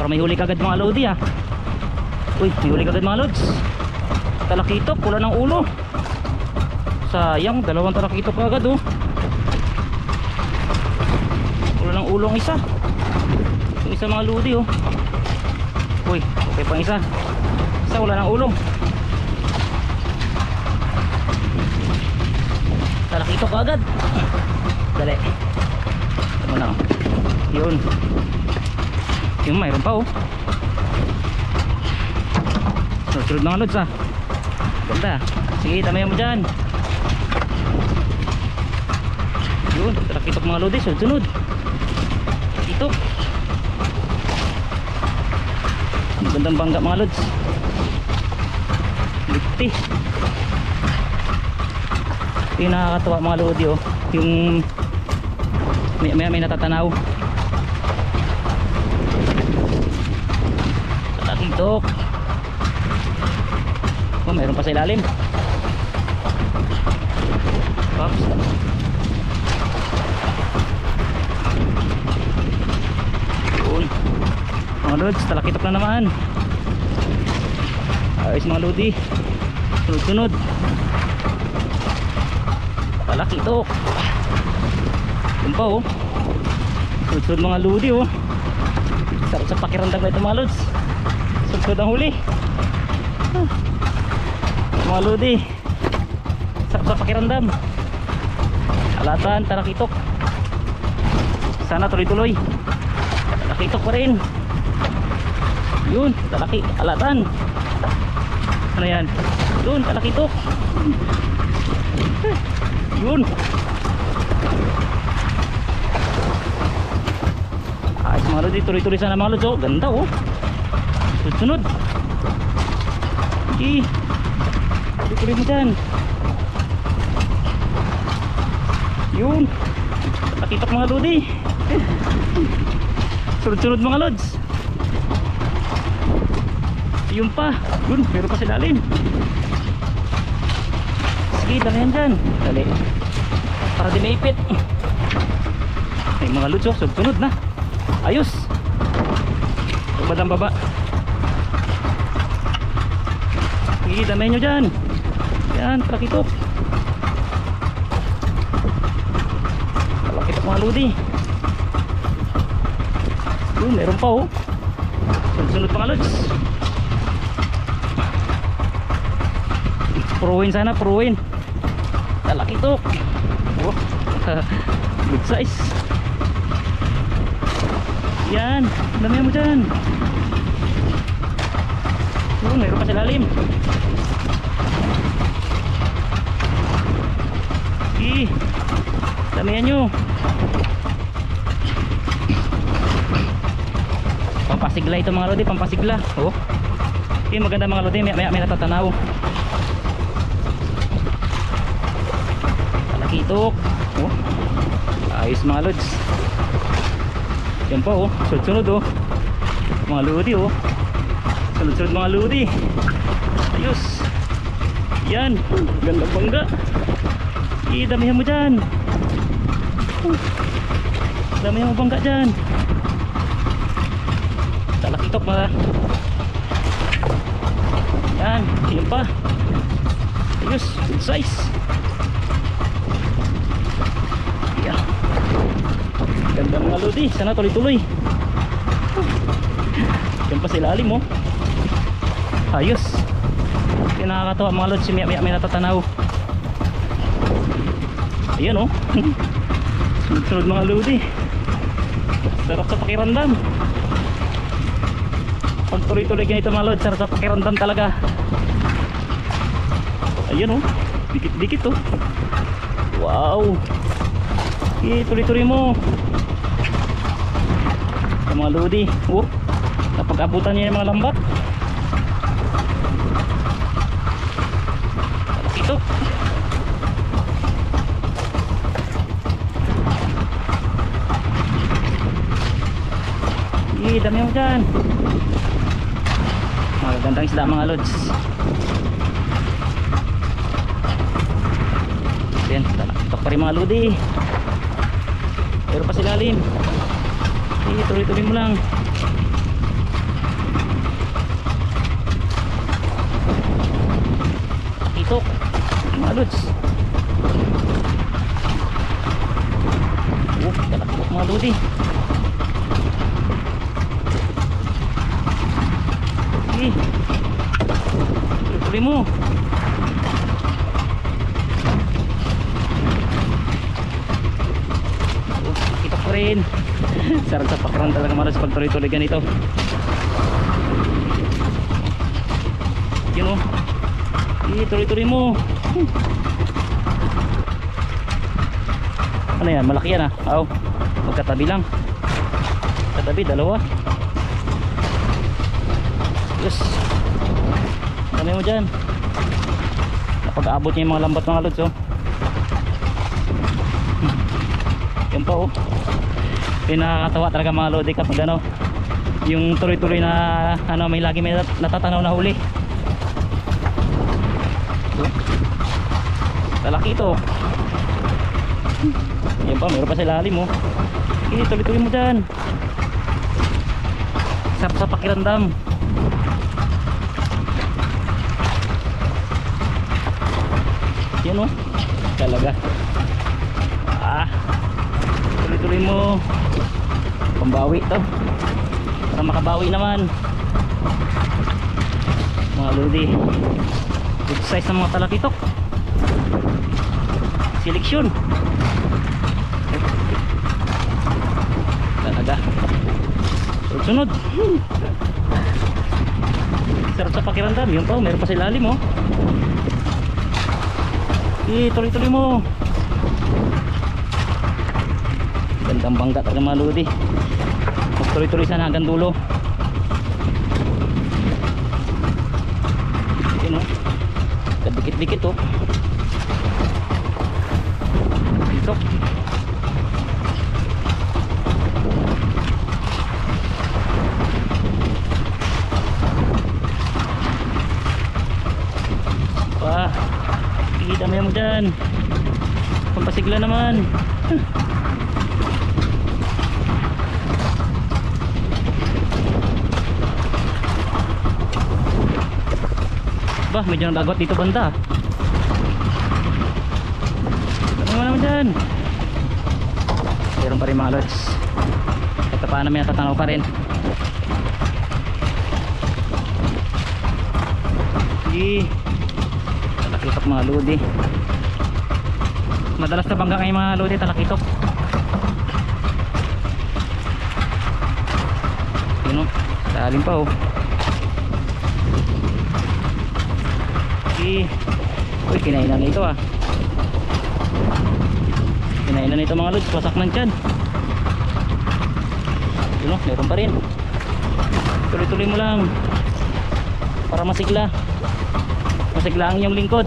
Para may huli kagad mga lodi ah. Uy, may huli kagad mga lods. Talakitok, wala ng ulo. Sayang, dalawang talakitok kagad oh. Wala ng ulo ang isa. Yung isa mga lodi oh. Uy, okay pang isa. Isa wala ng ulo. Talakitok kagad. Dali. Ano lang. Yun. Yung mayroon pa oh. Sunod mga lods ah. Ganda. Sige, tamayan mo dyan. Yun, talakitok mga lodi. Sunod. Ito. Ang gandang bangga mga lods. Likti. Ito yung nakakatawa mga lodi oh. Yung may natatanaw. Talakitok. Oh, mayroon pa sa ilalim. Pops. Yun. Mga lods, talakitok na naman. Ayos mga lodi. Sunod-sunod. Talakitok. Yun pa oh. Sunod-sunod mga lodi oh. Sarap sa pakiramdam na ito mga lods. Sunod-sunod ang huli. Mga lodi, sarap sa pakiramdam. Alatan, talakitok. Sana tuloy-tuloy. Talakitok pa rin. Yun, alatan. Ano yan? Yun, talakitok. Yun. Ayos mga lodi, tuloy-tuloy sana mga lodi oh. Ganda oh. Sunod-sunod. Okay. Tuloy mo dyan. Yun. Nakitok mga lodi. Sunod-sunod mga lods. Yun pa. Yun, meron pa sa ilalim. Sige, dali yan dyan. Dali. Para di maipit. Ay mga lods oh, sunod na. Ayos. Badang baba. Sige, dami nyo dyan. Yan, talakitok. Talakitok mga lodi. Yun, meron pa oh. Sunod-sunod mga lods. Puruin sana, puruin. Talakitok. Oh, good size. Yan, dami mo dyan. Yun, meron pa sa lalim. Okay. Damihan nyo. Pampasigla ito mga lodi, pampasigla. Oh. Okay, maganda mga lodi, may natatanaw. Talakitok. Oh. Ayos mga lods. Yan pa oh, sunod-sunod oh. Mga lodi oh. Sunod-sunod mga lodi. Ayos. Yan, ganda bangga. Damihan mo dyan. Damihan mo bangga dyan. Talakitok mga. Yan, yun pa. Ayos, good size. Yan. Ganda mga lodi, sana tuloy-tuloy. Yan pa sa ilalim oh. Ayos. Yung nakakatawa mga lods, may natatanaw. Ayan oh. Sunod-sunod mga lodi. Sarap sa pakiramdam. Pag tuloy-tuloy ganito mga lods, sarap sa pakiramdam talaga. Ayan oh. Dikit-dikit oh. Wow. Okay, tuloy-tuloy mo. Sa mga lodi. Oh. Napag-abutan niya yung mga lambat. Ito. Dami mo dyan. Magagandang isda mga lods. Yan, ito pa rin mga lodi. Pero pa silalim. Tuloy-tuloy mo lang. Talak-itok mga lods. Talak-itok mga lodi. Okay, tuloy mo. Kita pa rin. Sarap sa pakiram talaga mga lods pag tuloy-tuloy ganito. Yun o. Tuloy-tuloy mo. Ano yan? Malaki yan ah. Oo. Magkatabi lang. Katabi, dalawa. Yes. Dami mo dyan. Napag-aabot niya yung mga lambat mga lods oh. Yan pa oh. Pinakatawa talaga mga lodi kapag ano, yung tuloy-tuloy na ano, may lagi may natatanaw na huli. Lalaki ito. Yan pa, meron pa sa ilalim oh. Okay, tuloy-tuloy mo dyan. Sarap sa pakiramdam. Yan oh. Talaga. Tuloy-tuloy mo. Pambawi ito. Para makabawi naman. Mga lodi. Good size ng mga talakitok. Seleksyon. Talaga. Sunod. Sarap sa pakiramdam. Yun pa, meron pa sa ilalim oh. Tuloy-tuloy mo. Gandang bangga talaga mga lodi. Magtuloy-tuloy sana hanggang dulo. Yun oh. Kadikit-dikit oh. Dito. Kita mo dyan. Pampasigla naman. Bah, medyo nagagot dito banda. Ano naman dyan? Meron pa rin mga lods. Ito pa namin natatanaw pa rin. Sige. Talakitok mga lodi. Madalas na bangga ngayon mga lodi, talakitok. Yun o, lalim pa o. Okay. Uy, kinainan na ito ah. Kinainan na ito mga lods, wasak ng tiyan. Yun o, meron pa rin. Tuloy-tuloy mo lang para masigla. Masigla ang iyong lingkod.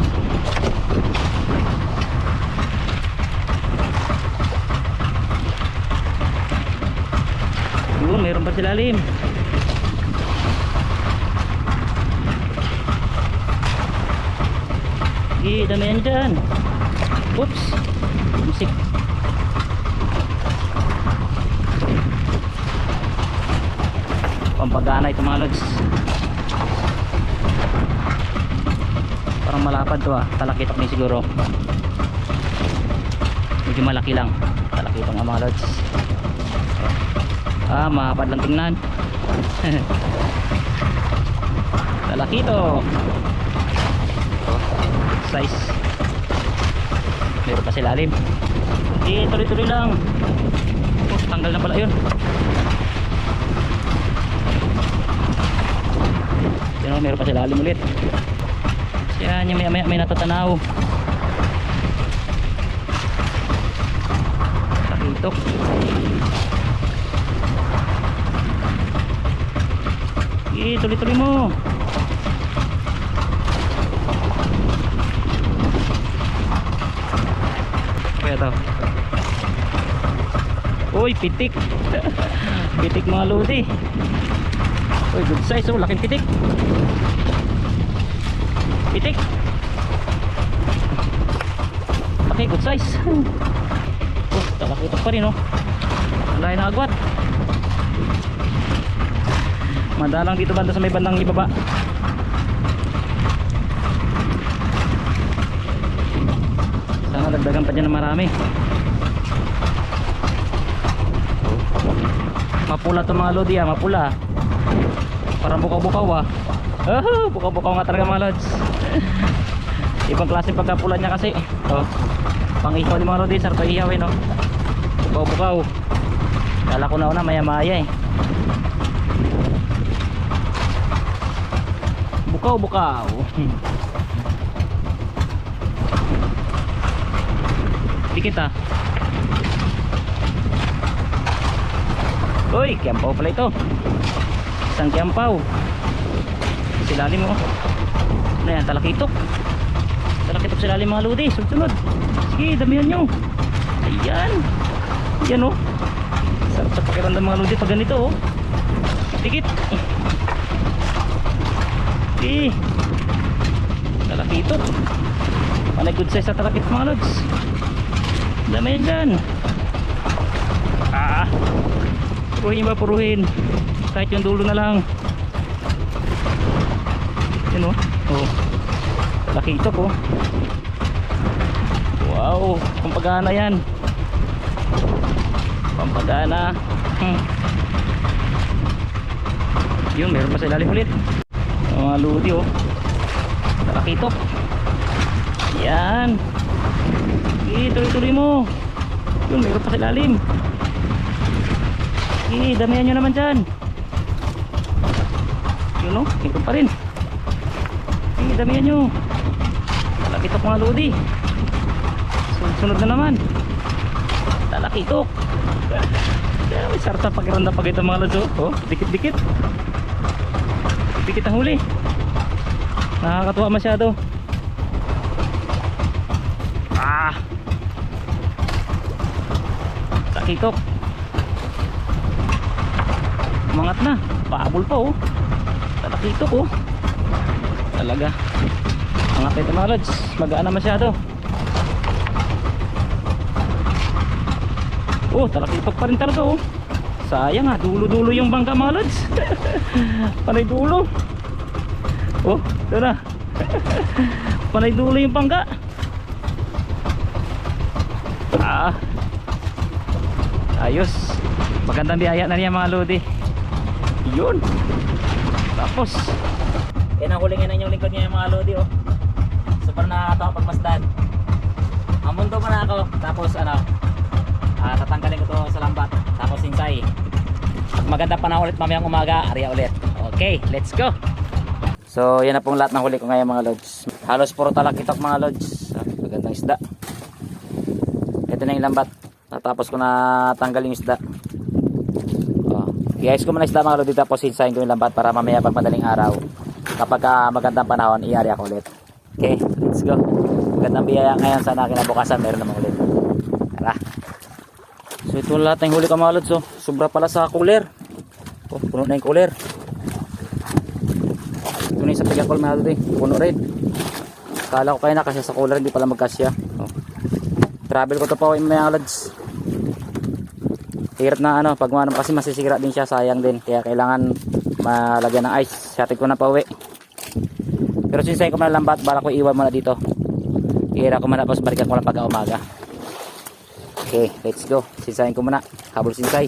Yun, meron pa sa lalim. Sige, damihan dyan. Oops, musik. Pampagana ito mga lods. Parang malapad to ah. Talakitok ni siguro. Medyo malaki lang. Talakitok nga mga lods. Ah, mahapad lang tingnan. Talakitok. Size. Meron pa sa ilalim. Tuloy-tuloy lang. Oh, tanggal na pala yun. Yan, meron pa sa ilalim ulit. Yan, yung maya-maya may natatanaw. Takitok. Tuloy-tuloy mo. Kaya to. Uy, pitik. Pitik mga lodi. Uy, good size oh, laking pitik. Pitik. Okay, good size. Oh, talakitok pa rin oh. Wala na agwat. Madalang dito banda sa may bandang ibaba. dagdagan pa dyan na marami. Mapula to mga lodi, mapula. Parang bukaw-bukaw bukaw-bukaw nga talaga mga lods. Ibang klase pagkapula niya kasi. Pang ihaw ni mga lodi, sarap ihawin no. Bukaw-bukaw. Kala ko na una maya-maya Bukaw-bukaw. Dikit Uy, kiyampaw pala ito. Isang kiyampaw. Silalim mo. Ano yan, talakitok. Talakitok silalim mga lodi. Sunod. Sige, damihan nyo. Ayan. Ayan sarap sa pakiramdam mga lodi pag ganito Dikit. Talakitok. Panay good size sa talakit mga lods. Damihan dyan. Puruhin ba, puruhin. Kahit yung dulo na lang. Yan talakitok wow, pampagana yan. Pampagana. Yun, meron pa sa ilalim ulit. Mga ludi talakitok. Yan. Tuloy-tuloy mo. Yun, meron pa sa ilalim. Damihan nyo naman dyan. Yun meron pa rin. Damihan nyo. Talakitok mga lodi. Sunod na naman. Talakitok. May sarta pakiramdam pag ito mga lods dikit-dikit. Dikit ang huli. Nakakatuwa masyado. Talakitok. Umangat na. Pahabol pa Talakitok talaga. Angat ito mga lods. Magaan na masyado. Talakitok pa rin talaga sayang dulo-dulo yung bangka mga lods. Panay dulo. Ito na. Panay dulo yung bangka. Ayos. Magandang biyaya na niya mga lodi. Yun. Tapos yan ang huling yan yung lingkod niya mga lodi super nakakatawa pagmasdan. Ang mundo pa na ako. Tapos tatanggalin ko to sa lambat. Tapos sinsay. Maganda pa na ulit mamayang umaga. Arya ulit. Okay, let's go. So yan na pong lahat ng huli ko ngayon mga lods. Halos puro talakitok mga lods. Magandang isda. Ito na yung lambat. Tapos ko na tanggal yung isda. I-ice ko muna isda mga lodi. Tapos sinsayin ko yung lambat para mamaya pag madaling araw, kapag magandang panahon, i-area ko ulit. Okay, let's go. Magandang biyaya ngayon. Sana kinabukasan meron naman ulit. Tara. So ito lahat ng huli ko mga lods. Sobra pala sa cooler. Puno na yung cooler. Ito na yung sa pagkakol mga lodi. Puno rin. Kala ko kayo na kasi sa cooler hindi pala magkasya. Travel ko to pa mga lods. Hirap na pag kasi masisira din siya, sayang din. Kaya kailangan malagyan ng ice. Hatid ko na pa uwi. Pero sinsayin ko muna lambat, bala ko iwan muna dito. Ihira ko muna, tapos balikan ko lang pagka umaga. Okay, let's go. Sinsayin ko muna. Habol sinsay.